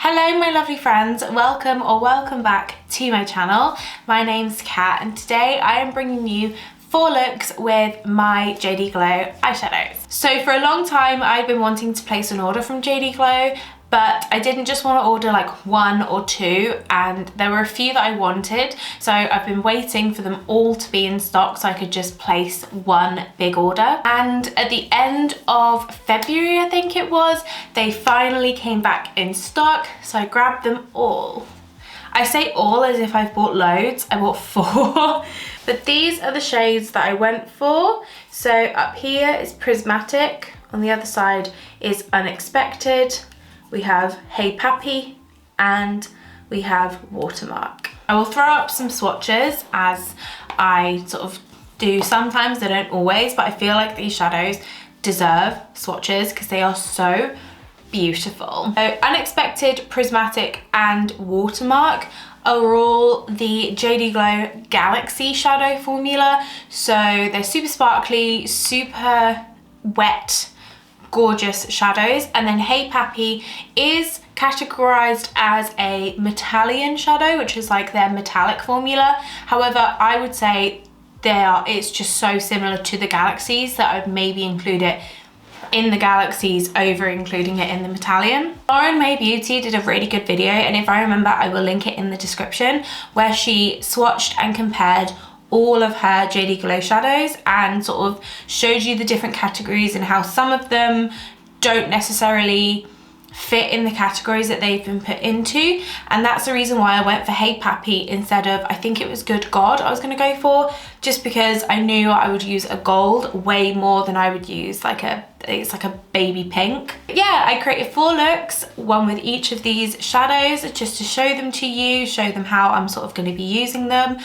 Hello my lovely friends, welcome back to my channel. My name's Kat and today I am bringing you 4 looks with my JD Glow eyeshadows. So for a long time I've been wanting to place an order from JD Glow, but I didn't just want to order like 1 or 2, and there were a few that I wanted, so I've been waiting for them all to be in stock so I could just place one big order. And at the end of February, I think it was, they finally came back in stock, so I grabbed them all. I say all as if I've bought loads. I bought 4. But these are the shades that I went for. So up here is Prismatic, on the other side is Unexpected, we have Hey Pappy, and we have Watermark. I will throw up some swatches as I sort of do sometimes, I don't always, but I feel like these shadows deserve swatches because they are so beautiful. So Unexpected, Prismatic, and Watermark are all the JD Glow Galaxy shadow formula. So they're super sparkly, super wet, gorgeous shadows. And then Hey Pappy is categorized as a metallic shadow, which is like their metallic formula. However, I would say it's just so similar to the Galaxies that I'd maybe include it in the Galaxies over including it in the metallic. Lauren May Beauty did a really good video, and if I remember I will link it in the description, where she swatched and compared all of her JD Glow shadows and sort of showed you the different categories and how some of them don't necessarily fit in the categories that they've been put into. And that's the reason why I went for Hey Pappy instead of, I think it was Good God I was going to go for, just because I knew I would use a gold way more than I would use it's like a baby pink. But yeah, I created 4 looks, one with each of these shadows, just to show them to you, show them how I'm sort of going to be using them.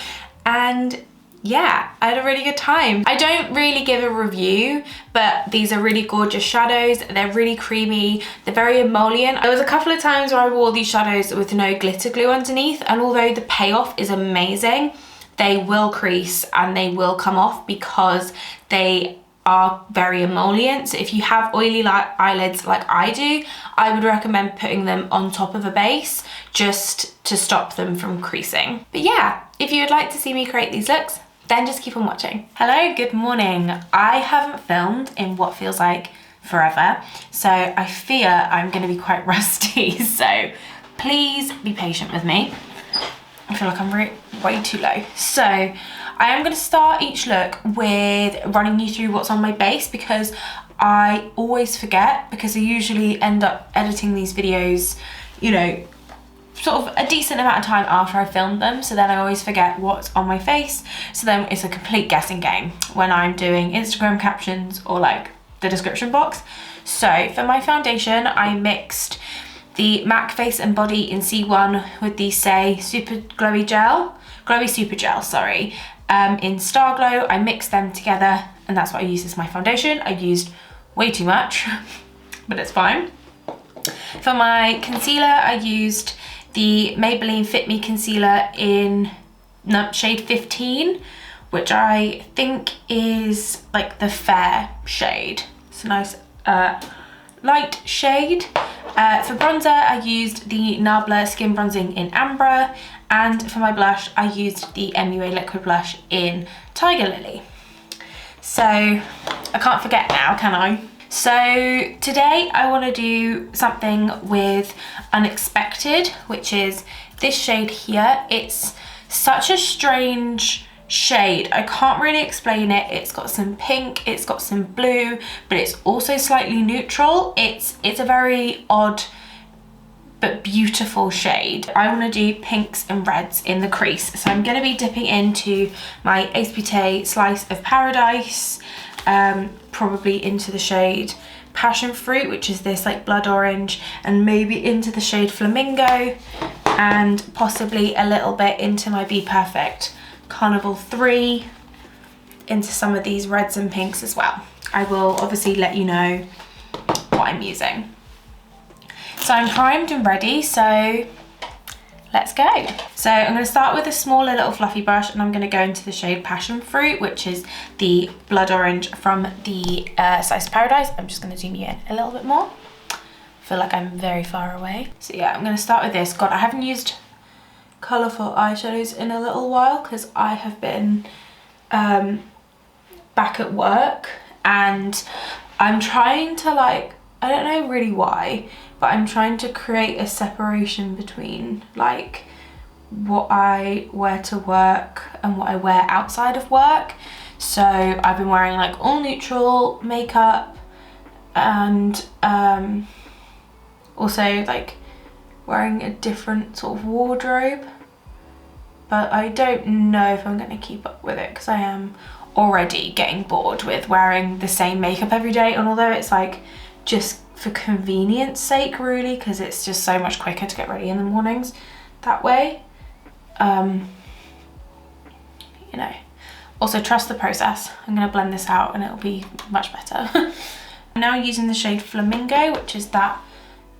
And yeah, I had a really good time. I don't really give a review, but these are really gorgeous shadows. They're really creamy, they're very emollient. There was a couple of times where I wore these shadows with no glitter glue underneath, and although the payoff is amazing, they will crease and they will come off because they are very emollient. So if you have oily eyelids like I do, I would recommend putting them on top of a base just to stop them from creasing. But yeah, if you would like to see me create these looks, then just keep on watching. Hello, good morning. I haven't filmed in what feels like forever, so I fear I'm gonna be quite rusty, so please be patient with me. I feel like I'm way too low. So I am gonna start each look with running you through what's on my base, because I always forget, because I usually end up editing these videos, you know, sort of a decent amount of time after I filmed them, so then I always forget what's on my face, so then it's a complete guessing game when I'm doing Instagram captions or like the description box. So for my foundation, I mixed the MAC Face and Body in C1 with the saie Glowy Super Gel, sorry, in Star Glow. I mixed them together and that's what I used as my foundation. I used way too much, but it's fine. For my concealer, I used the Maybelline Fit Me concealer in shade 15, which I think is like the fair shade. It's a nice light shade. For bronzer, I used the Nabla Skin Bronzing in Ambra, and for my blush, I used the MUA Liquid Blush in Tiger Lily. So I can't forget now, can I? So today I want to do something with Unexpected, which is this shade here. It's such a strange shade. I can't really explain it. It's got some pink, it's got some blue, but it's also slightly neutral. It's a very odd but beautiful shade. I want to do pinks and reds in the crease. So I'm going to be dipping into my Ace Beaute Slice of Paradise, probably into the shade Passion Fruit, which is this like blood orange, and maybe into the shade Flamingo, and possibly a little bit into my bperfect Carnival 3, into some of these reds and pinks as well. I will obviously let you know what I'm using. So I'm primed and ready, so let's go. So I'm going to start with a smaller little fluffy brush, and I'm going to go into the shade Passion Fruit, which is the blood orange from the Slice of Paradise. I'm just going to zoom you in a little bit more. feel like I'm very far away. So yeah, I'm gonna start with this. God, I haven't used colourful eyeshadows in a little while because I have been back at work, and I'm trying to, like, I don't know really why, but I'm trying to create a separation between like what I wear to work and what I wear outside of work. So I've been wearing like all neutral makeup, and also like wearing a different sort of wardrobe, but I don't know if I'm going to keep up with it because I am already getting bored with wearing the same makeup every day. And although it's like just for convenience sake really, because it's just so much quicker to get ready in the mornings that way, you know, also trust the process. I'm going to blend this out and it'll be much better. I'm now using the shade Flamingo, which is that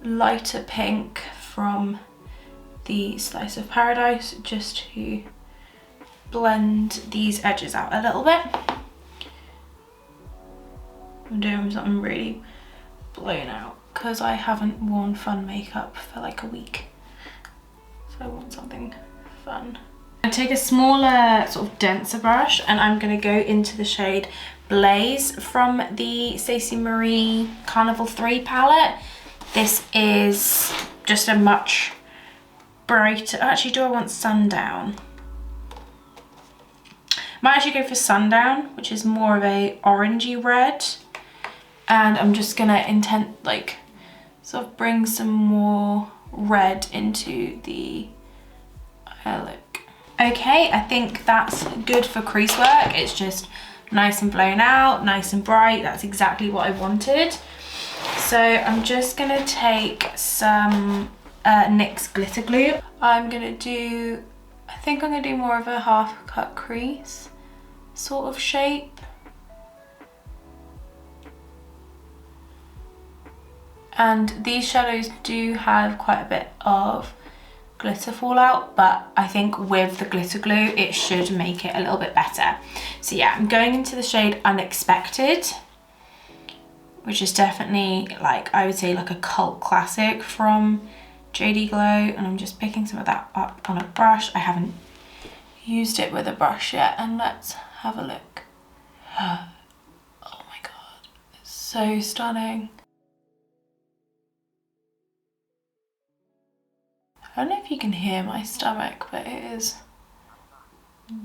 lighter pink from the Slice of Paradise, just to blend these edges out a little bit. I'm doing something really blown out because I haven't worn fun makeup for like a week, so I want something fun. I take a smaller sort of denser brush and I'm going to go into the shade Blaze from the Stacey Marie Carnival 3 palette. This is just a much brighter, actually do I want Sundown? Might actually go for Sundown, which is more of a orangey red. And I'm just gonna like sort of bring some more red into the eye look. Okay, I think that's good for crease work. It's just nice and blown out, nice and bright. That's exactly what I wanted. So I'm just gonna take some NYX glitter glue. I'm gonna do, I think I'm gonna do more of a half cut crease sort of shape. And these shadows do have quite a bit of glitter fallout, but I think with the glitter glue it should make it a little bit better. So yeah, I'm going into the shade Unexpected, which is definitely, like, I would say like a cult classic from JD Glow, and I'm just picking some of that up on a brush. I haven't used it with a brush yet, and let's have a look. Oh my god, it's so stunning. I don't know if you can hear my stomach, but it is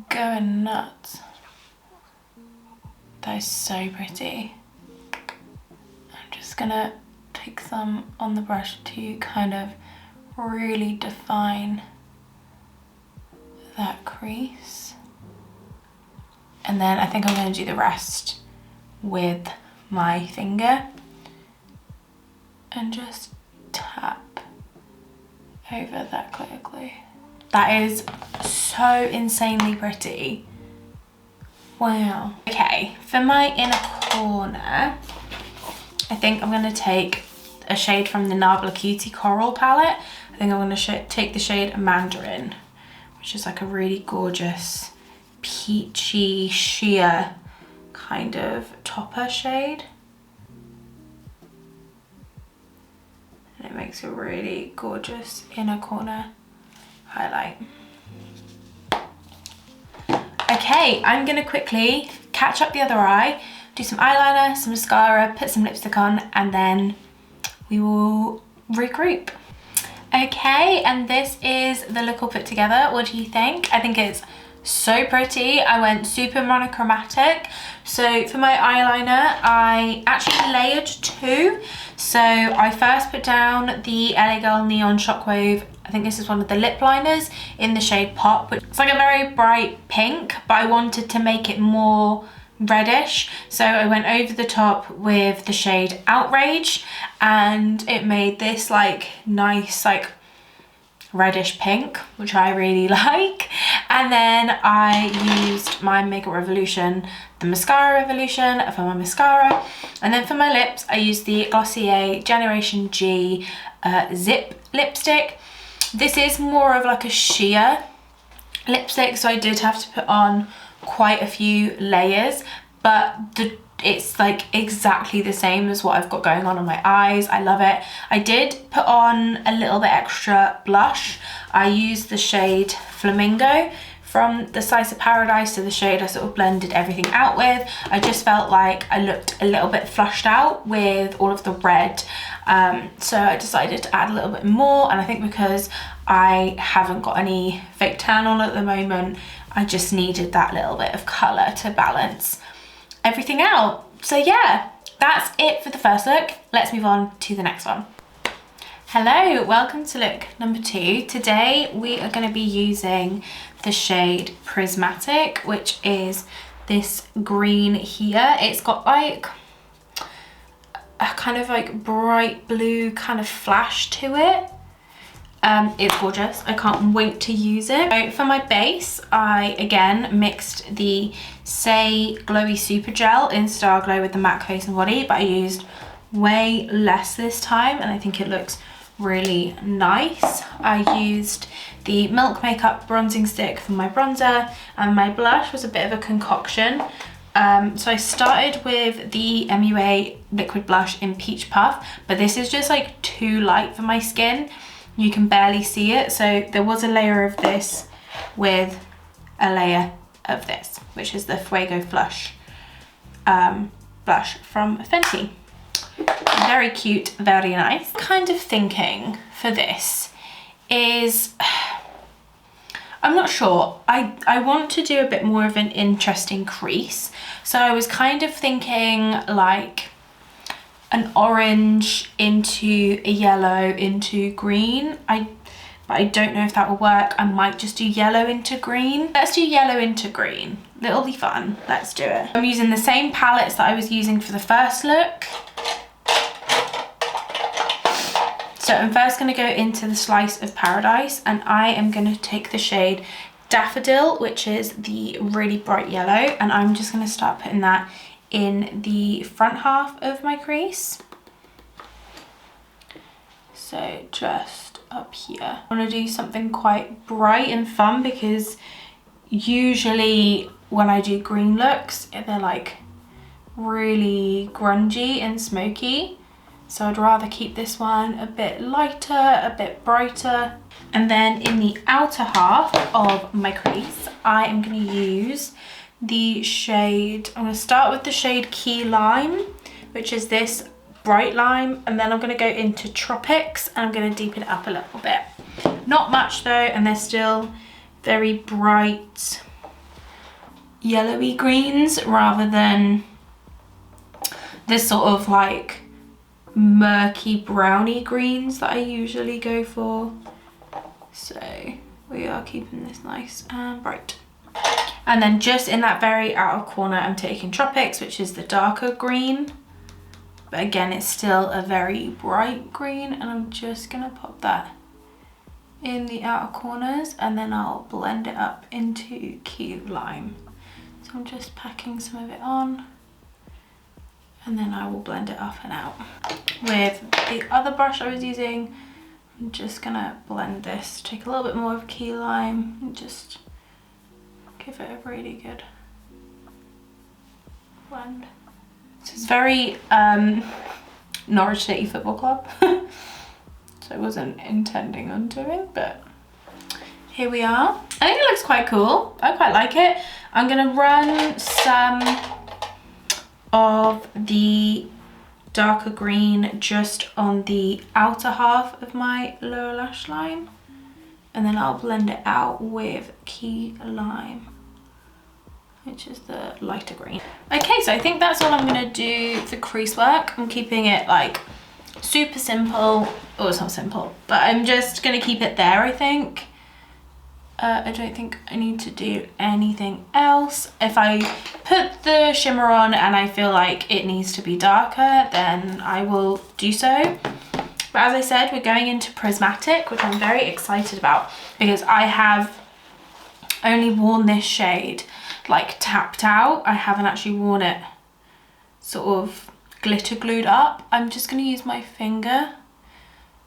going nuts. That is so pretty. I'm just gonna take some on the brush to kind of really define that crease. And then I think I'm gonna do the rest with my finger and just tap over that glitter glue. That is so insanely pretty. Wow. Okay, for my inner corner, I think I'm going to take a shade from the Nabla Cutie Coral palette. I think I'm going to take the shade Mandarin, which is like a really gorgeous peachy sheer kind of topper shade. And it makes a really gorgeous inner corner highlight. Okay, I'm gonna quickly catch up the other eye, do some eyeliner, some mascara, put some lipstick on, and then we will regroup. Okay, and this is the look all put together. What do you think? I think it's so pretty. I went super monochromatic. So for my eyeliner, I actually layered two. So I first put down the LA Girl Neon Shockwave, I think this is one of the lip liners, in the shade Pop, which it's like a very bright pink, but I wanted to make it more reddish. So I went over the top with the shade Outrage, and it made this like nice like reddish pink, which I really like. And then I used my Makeup Revolution, the Mascara Revolution for my mascara. And then for my lips, I used the Glossier Generation G Zip lipstick. This is more of like a sheer lipstick, so I did have to put on quite a few layers, but It's like exactly the same as what I've got going on my eyes. I love it. I did put on a little bit extra blush. I used the shade Flamingo from the Slice of Paradise, so the shade I sort of blended everything out with. I just felt like I looked a little bit flushed out with all of the red, so I decided to add a little bit more, and I think because I haven't got any fake tan on at the moment, I just needed that little bit of colour to balance everything out. So yeah, that's it for the first look. Let's move on to the next one. Hello, welcome to look number 2. Today we are going to be using the shade Prismatic, which is this green here. It's got like a kind of like bright blue kind of flash to it. It's gorgeous. I can't wait to use it. So for my base, I again mixed the Saie Glowy Super Gel in Star Glow with the matte face and body, but I used way less this time and I think it looks really nice. I used the Milk Makeup bronzing stick for my bronzer, and my blush was a bit of a concoction. So I started with the MUA liquid blush in Peach Puff, but this is just like too light for my skin. You can barely see it, so there was a layer of this with a layer of this, which is the Fuego Flush blush from Fenty. Very cute, very nice. Kind of thinking for this is, I'm not sure, I want to do a bit more of an interesting crease, so I was kind of thinking like an orange into a yellow into green. But I don't know if that will work. I might just do yellow into green. Let's do yellow into green. It'll be fun. Let's do it. I'm using the same palettes that I was using for the first look. So I'm first going to go into the Slice of Paradise, and I am going to take the shade Daffodil, which is the really bright yellow, and I'm just going to start putting that in the front half of my crease. So just up here. I want to do something quite bright and fun because usually when I do green looks, they're like really grungy and smoky. So I'd rather keep this one a bit lighter, a bit brighter. And then in the outer half of my crease, I am going to use the shade, I'm going to start with the shade Key Lime, which is this bright lime, and then I'm going to go into Tropics and I'm going to deepen it up a little bit. Not much though, and they're still very bright yellowy greens rather than this sort of like murky browny greens that I usually go for. So we are keeping this nice and bright. And then just in that very outer corner, I'm taking Tropics, which is the darker green. But again, it's still a very bright green, and I'm just gonna pop that in the outer corners, and then I'll blend it up into Key Lime. So I'm just packing some of it on, and then I will blend it up and out. With the other brush I was using, I'm just gonna blend this, take a little bit more of Key Lime, and just give it a really good blend. So it's very Norwich City Football Club. So I wasn't intending on doing, but here we are. I think it looks quite cool. I quite like it. I'm gonna run some of the darker green just on the outer half of my lower lash line, and then I'll blend it out with Key Lime, which is the lighter green. Okay, so I think that's all I'm gonna do for crease work. I'm keeping it like super simple. Oh, it's not simple, but I'm just gonna keep it there, I think. I don't think I need to do anything else. If I put the shimmer on and I feel like it needs to be darker, then I will do so. But as I said, we're going into Prismatic, which I'm very excited about because I have only worn this shade like tapped out. I haven't actually worn it sort of glitter glued up. I'm just going to use my finger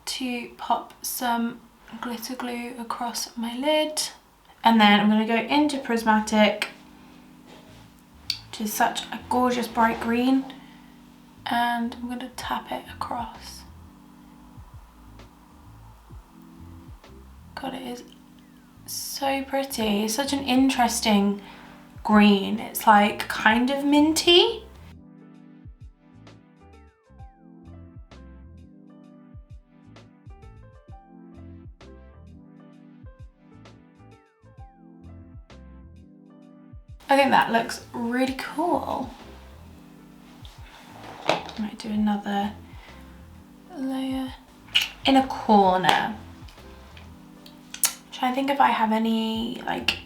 to pop some glitter glue across my lid, and then I'm going to go into Prismatic which is such a gorgeous bright green. And I'm going to tap it across. God, it is so pretty. It's such an interesting green. It's like kind of minty. I think that looks really cool. I might do another layer in a corner. Trying to think if I have any, like,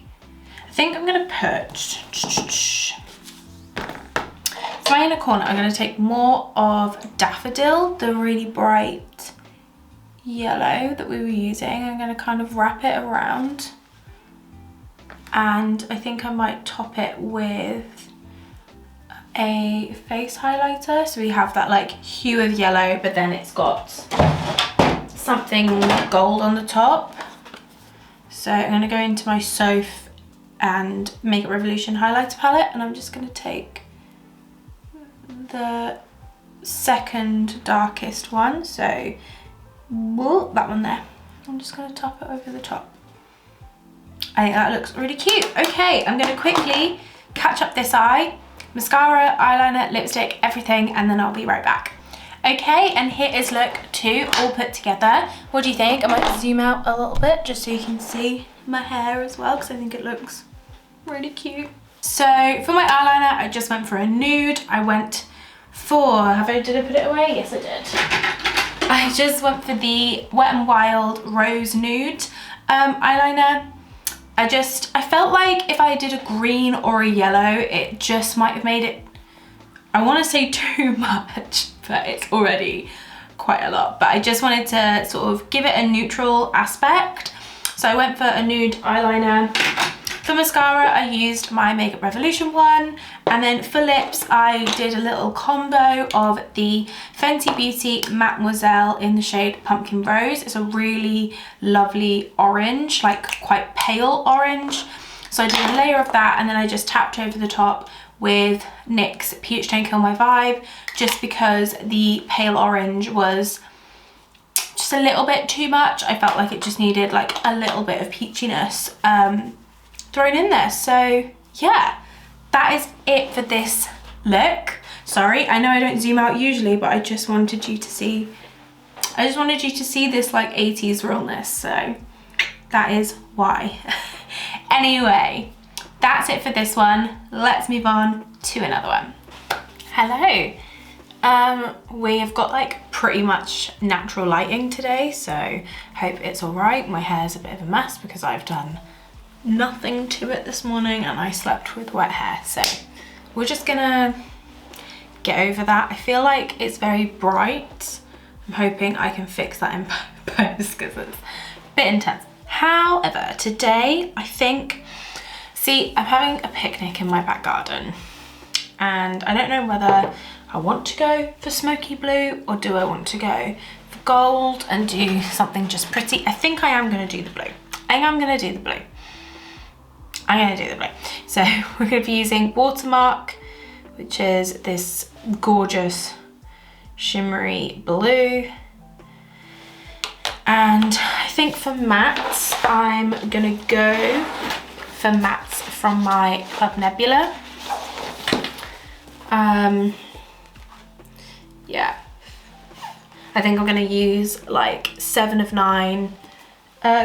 I think I'm gonna put, so my inner corner, I'm gonna take more of Daffodil, the really bright yellow that we were using. I'm gonna kind of wrap it around. And I think I might top it with a face highlighter. So we have that like hue of yellow, but then it's got something gold on the top. So I'm gonna go into my Soph and Makeup Revolution highlighter palette, and I'm just gonna take the second darkest one. So whoa, that one there. I'm just gonna top it over the top. I think that looks really cute. Okay, I'm gonna quickly catch up this eye. Mascara, eyeliner, lipstick, everything, and then I'll be right back. Okay, and here is look 2 all put together. What do you think? I might zoom out a little bit just so you can see my hair as well, because I think it looks really cute. So for my eyeliner, I just went for a nude. I went for, did I put it away? Yes, I did. I just went for the Wet n Wild Rose Nude eyeliner. I felt like if I did a green or a yellow, it just might have made it, I want to say too much, but it's already quite a lot. But I just wanted to sort of give it a neutral aspect. So I went for a nude eyeliner. For mascara, I used my Makeup Revolution one. And then for lips, I did a little combo of the Fenty Beauty Mademoiselle in the shade Pumpkin Rose. It's a really lovely orange, like quite pale orange. So I did a layer of that, and then I just tapped over the top with NYX Peach Don't Kill My Vibe, just because the pale orange was just a little bit too much. I felt like it just needed like a little bit of peachiness thrown in there. So yeah, that is it for this look. Sorry, I know I don't zoom out usually, but I just wanted you to see, this like 80s realness, so that is why. Anyway, that's it for this one. Let's move on to another one. Hello. We have got like pretty much natural lighting today, so hope it's all right. My hair's a bit of a mess because I've done nothing to it this morning and I slept with wet hair, so we're just gonna get over that. I feel like it's very bright. I'm hoping I can fix that in post because it's a bit intense. However, today I think, see, I'm having a picnic in my back garden and I don't know whether I want to go for smoky blue or do I want to go for gold and do something just pretty. I think I am going to do the blue. I'm going to do the blue. So we're going to be using Watermark, which is this gorgeous shimmery blue. And I think for mattes, I'm going to go for mattes from my Club Nebula. Yeah, I think I'm going to use like 7 of 9,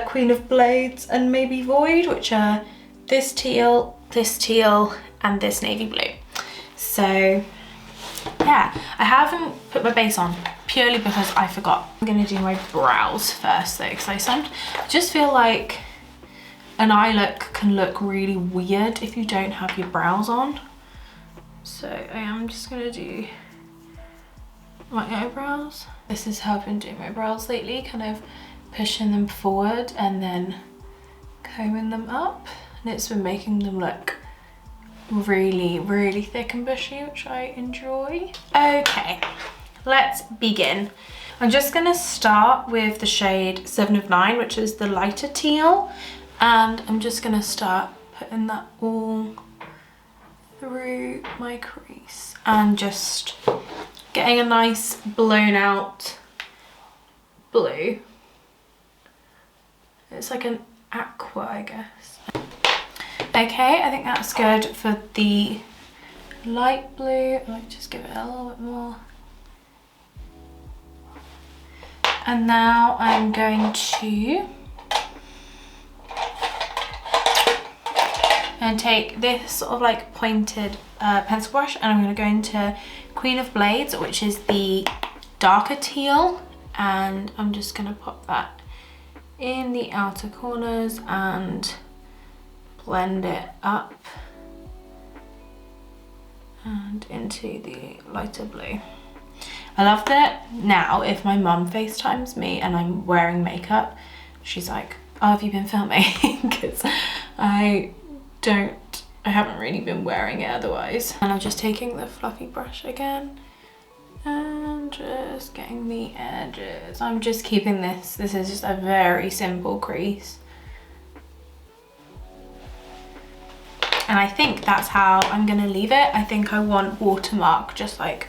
Queen of Blades, and maybe Void, which are this teal, and this navy blue. So yeah, I haven't put my base on purely because I forgot. I'm going to do my brows first though, because I just feel like an eye look can look really weird if you don't have your brows on. So I am just going to do my eyebrows. This is how I've been doing my brows lately, kind of pushing them forward and then combing them up, and it's been making them look really, really thick and bushy, which I enjoy. Okay, let's begin. I'm just gonna start with the shade 7 of 9, which is the lighter teal, and I'm just gonna start putting that all through my crease and just getting a nice blown out blue. It's like an aqua, I guess. Okay, I think that's good for the light blue. I might just give it a little bit more. And now I'm going to take this sort of like pointed pencil brush, and I'm going to go into Queen of Blades, which is the darker teal, and I'm just going to pop that in the outer corners and blend it up and into the lighter blue. I love that now if my mum FaceTimes me and I'm wearing makeup, she's like, oh, have you been filming? Because I haven't really been wearing it otherwise. And I'm just taking the fluffy brush again and just getting the edges. I'm just keeping this is just a very simple crease. And I think that's how I'm gonna leave it. I think I want watermark just like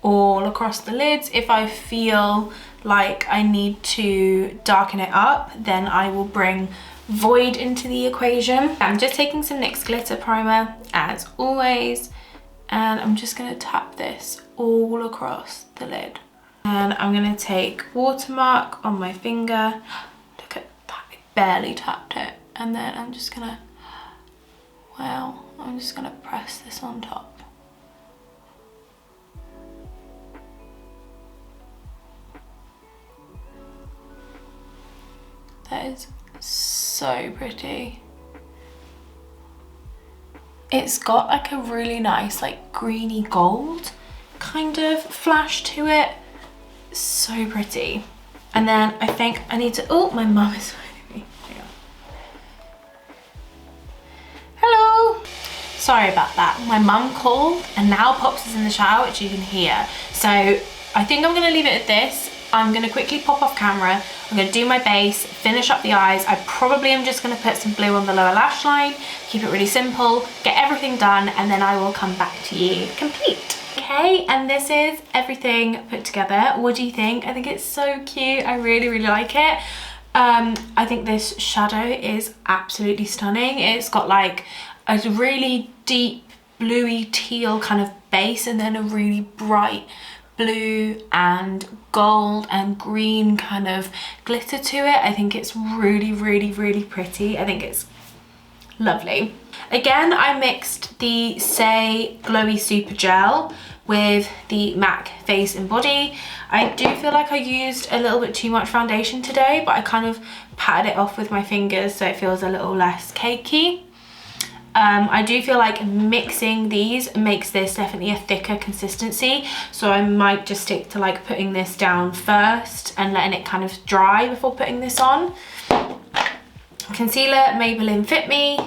all across the lids. If I feel like I need to darken it up, then I will bring Void into the equation. I'm just taking some NYX glitter primer as always, and I'm just going to tap this all across the lid. And I'm going to take watermark on my finger. Look at that, I barely tapped it. And then I'm just going to, wow, I'm just going to press this on top. That is so pretty. It's got like a really nice like greeny gold kind of flash to it. So pretty. And then I think I need to, oh, my mum is phoning me. Hang on. Hello. Sorry about that. My mum called and now Pops is in the shower, which you can hear. So I think I'm gonna leave it at this. I'm gonna quickly pop off camera. I'm gonna do my base, finish up the eyes. I probably am just gonna put some blue on the lower lash line, keep it really simple, get everything done, and then I will come back to you complete. Okay, and this is everything put together. What do you think? I think it's so cute. I really, really like it. I think this shadow is absolutely stunning. It's got like a really deep bluey teal kind of base and then a really bright blue and gold and green kind of glitter to it. I think it's really, really, really pretty. I think it's lovely. Again, I mixed the Saie Glowy Super Gel with the MAC Face and Body. I do feel like I used a little bit too much foundation today, but I kind of patted it off with my fingers so it feels a little less cakey. I do feel like mixing these makes this definitely a thicker consistency, so I might just stick to like putting this down first and letting it kind of dry before putting this on. Concealer, Maybelline Fit Me.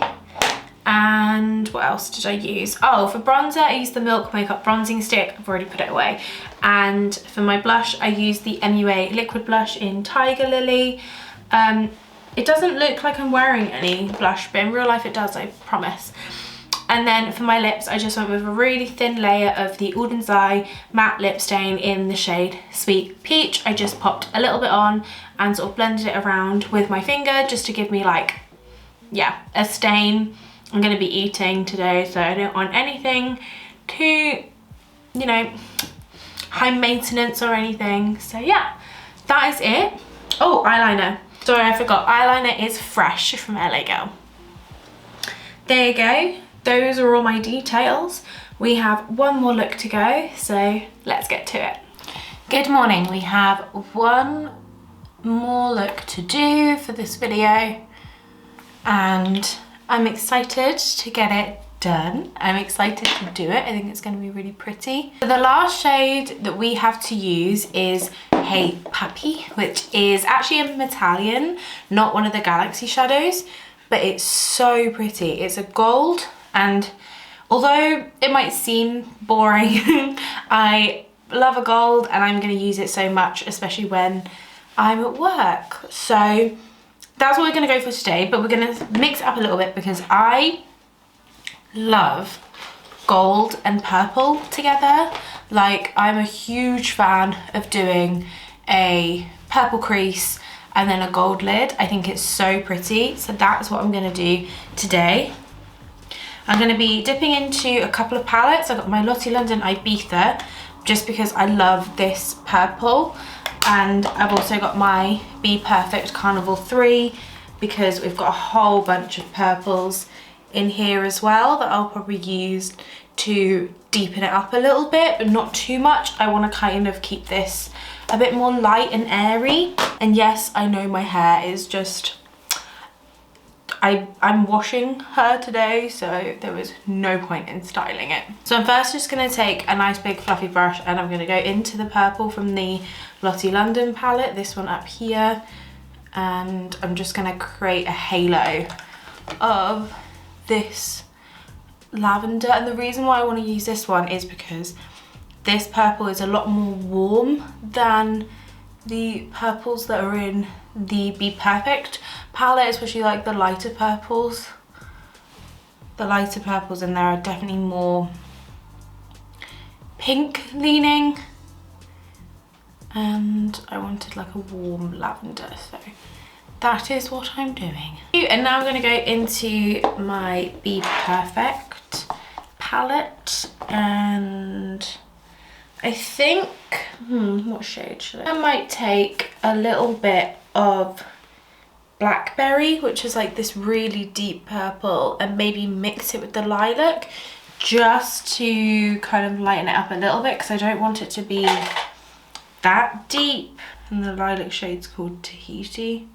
And what else did I use? Oh, for bronzer, I used the Milk Makeup Bronzing Stick. I've already put it away. And for my blush, I used the MUA Liquid Blush in Tiger Lily. It doesn't look like I'm wearing any blush, but in real life it does, I promise. And then for my lips, I just went with a really thin layer of the Eye matte lip stain in the shade Sweet Peach. I just popped a little bit on and sort of blended it around with my finger just to give me like, yeah, a stain. I'm going to be eating today, so I don't want anything too, you know, high maintenance or anything. So yeah, that is it. Oh, eyeliner. Sorry, I forgot. Eyeliner is Fresh from LA Girl. There you go. Those are all my details. We have one more look to go, so let's get to it. Good morning. We have one more look to do for this video, and I'm excited to get it done. I'm excited to do it. I think it's going to be really pretty. So the last shade that we have to use is Hey Puppy, which is actually a Metallion, not one of the Galaxy shadows, but it's so pretty. It's a gold, and although it might seem boring, I love a gold and I'm going to use it so much, especially when I'm at work. So that's what we're going to go for today, but we're going to mix it up a little bit because I love gold and purple together. Like, I'm a huge fan of doing a purple crease and then a gold lid. I think it's so pretty. So that's what I'm gonna do today. I'm gonna be dipping into a couple of palettes. I've got my Lottie London Ibiza, just because I love this purple. And I've also got my bperfect Carnival 3, because we've got a whole bunch of purples in here as well that I'll probably use to deepen it up a little bit, but not too much. I want to kind of keep this a bit more light and airy. And yes, I know my hair is just, I'm washing her today, so there was no point in styling it. So I'm first just going to take a nice big fluffy brush, and I'm going to go into the purple from the Lottie London palette, this one up here, and I'm just going to create a halo of this lavender. And the reason why I want to use this one is because this purple is a lot more warm than the purples that are in the bperfect palette, especially like the lighter purples. The lighter purples in there are definitely more pink leaning, and I wanted like a warm lavender, so that is what I'm doing. And now I'm going to go into my bperfect palette, and I think, what shade should I might take a little bit of Blackberry, which is like this really deep purple, and maybe mix it with the lilac just to kind of lighten it up a little bit, because I don't want it to be that deep. And the lilac shade's called Tahiti.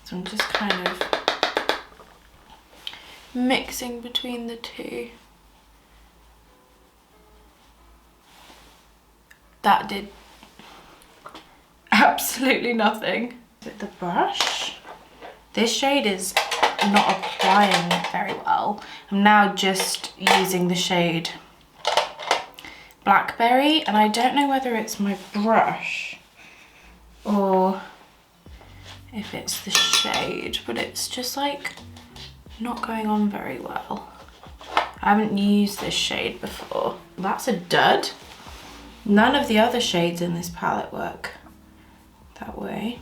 So I'm just kind of mixing between the two. That did absolutely nothing. With the brush, this shade is not applying very well. I'm now just using the shade Blackberry, and I don't know whether it's my brush or if it's the shade, but it's just like not going on very well. I haven't used this shade before. That's a dud. None of the other shades in this palette work that way.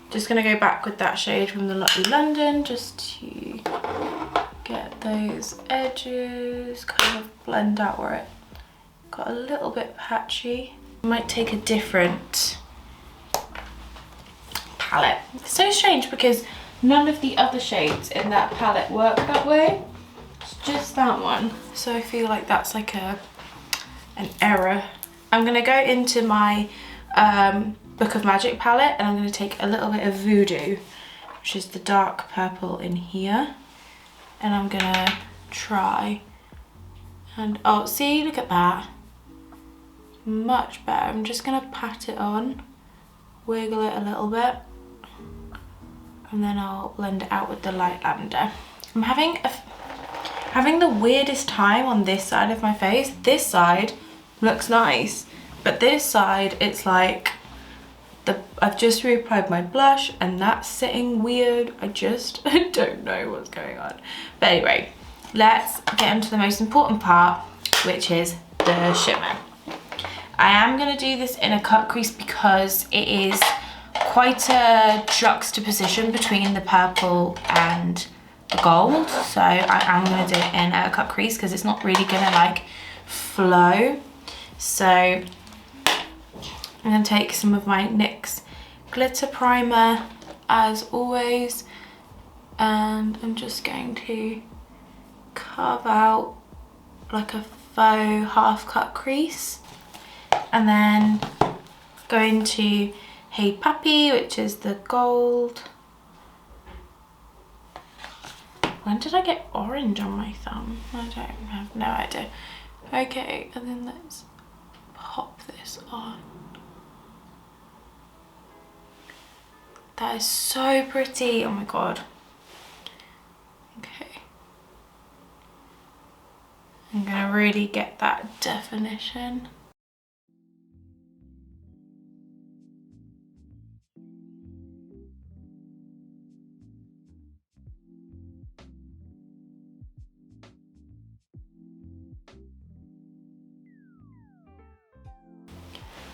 Just gonna go back with that shade from the Lottie London just to get those edges, kind of blend out where it got a little bit patchy. I might take a different palette. It's so strange because none of the other shades in that palette work that way. It's just that one. So I feel like that's like an error. I'm gonna go into my Book of Magic palette, and I'm gonna take a little bit of Voodoo, which is the dark purple in here. And I'm gonna try and, oh, see, look at that. Much better. I'm just gonna pat it on, wiggle it a little bit, and then I'll blend it out with the light lavender. I'm having the weirdest time on this side of my face. This side looks nice, but this side, it's like I've just reapplied my blush and that's sitting weird. I don't know what's going on. But anyway, let's get into the most important part, which is the shimmer. I am going to do this in a cut crease because it is quite a juxtaposition between the purple and the gold. So I am going to do it in a cut crease because it's not really going to like flow. So I'm going to take some of my NYX glitter primer as always, and I'm just going to carve out like a faux half cut crease, and then go into Hey Puppy, which is the gold. When did I get orange on my thumb? I don't have no idea. Okay, and then let's pop this on. That is so pretty, oh my god. Okay. I'm gonna really get that definition.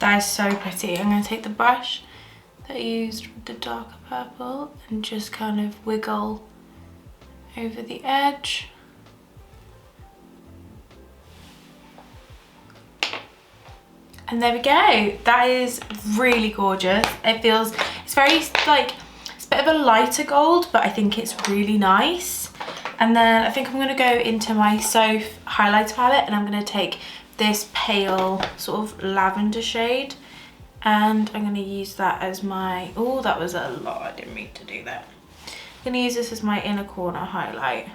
That is so pretty. I'm going to take the brush that I used with the darker purple and just kind of wiggle over the edge. And there we go. That is really gorgeous. It feels, it's very like, it's a bit of a lighter gold, but I think it's really nice. And then I think I'm gonna go into my saie highlighter palette, and I'm gonna take this pale sort of lavender shade, and I'm gonna use that as my, oh, that was a lot, I didn't mean to do that. I'm gonna use this as my inner corner highlight.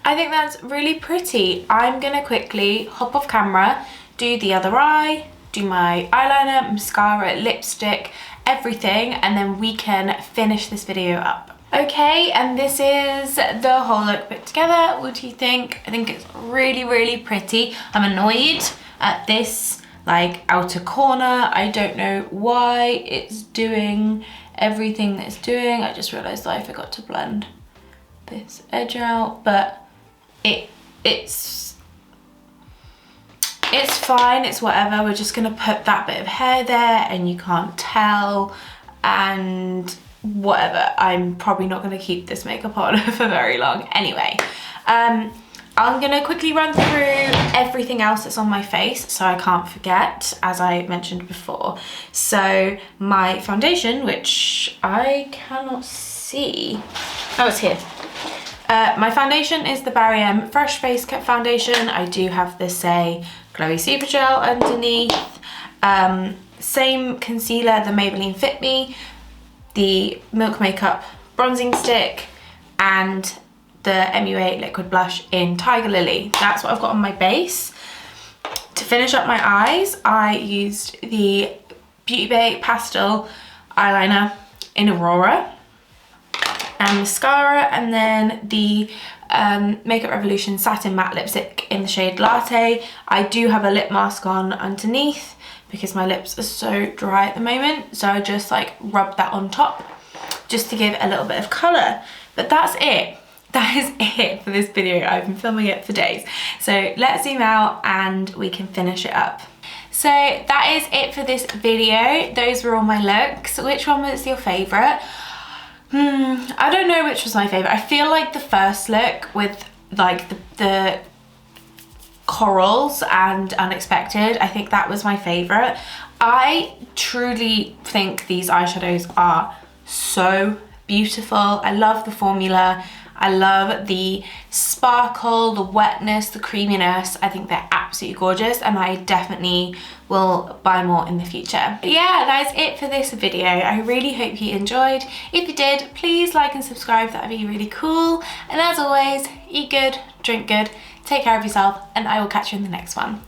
I think that's really pretty. I'm gonna quickly hop off camera, do the other eye, do my eyeliner, mascara, lipstick, everything, and then we can finish this video up. Okay, and this is the whole look put together. What do you think? I think it's really, really pretty. I'm annoyed at this like outer corner. I don't know why it's doing everything that it's doing. I just realized that I forgot to blend this edge out, but it's fine, it's whatever. We're just gonna put that bit of hair there and you can't tell, and whatever. I'm probably not gonna keep this makeup on for very long anyway. I'm gonna quickly run through everything else that's on my face so I can't forget, as I mentioned before. So my foundation, which I cannot see, oh, it's here. My foundation is the Barry M Fresh Face Cut Foundation. I do have the saie Glowy Super Gel underneath. Same concealer, the Maybelline Fit Me, the Milk Makeup Bronzing Stick, and the MUA Liquid Blush in Tiger Lily. That's what I've got on my base. To finish up my eyes, I used the Beauty Bay Pastel Eyeliner in Aurora, and mascara, and then the Makeup Revolution Satin Matte Lipstick in the shade Latte. I do have a lip mask on underneath because my lips are so dry at the moment, so I just like rub that on top just to give it a little bit of colour. But that's it. That is it for this video. I've been filming it for days. So let's zoom out and we can finish it up. So that is it for this video. Those were all my looks. Which one was your favourite? I don't know which was my favourite. I feel like the first look with like the corals and unexpected, I think that was my favourite. I truly think these eyeshadows are so beautiful. I love the formula. I love the sparkle, the wetness, the creaminess. I think they're absolutely gorgeous, and I definitely will buy more in the future. But yeah, that is it for this video. I really hope you enjoyed. If you did, please like and subscribe. That would be really cool. And as always, eat good, drink good, take care of yourself, and I will catch you in the next one.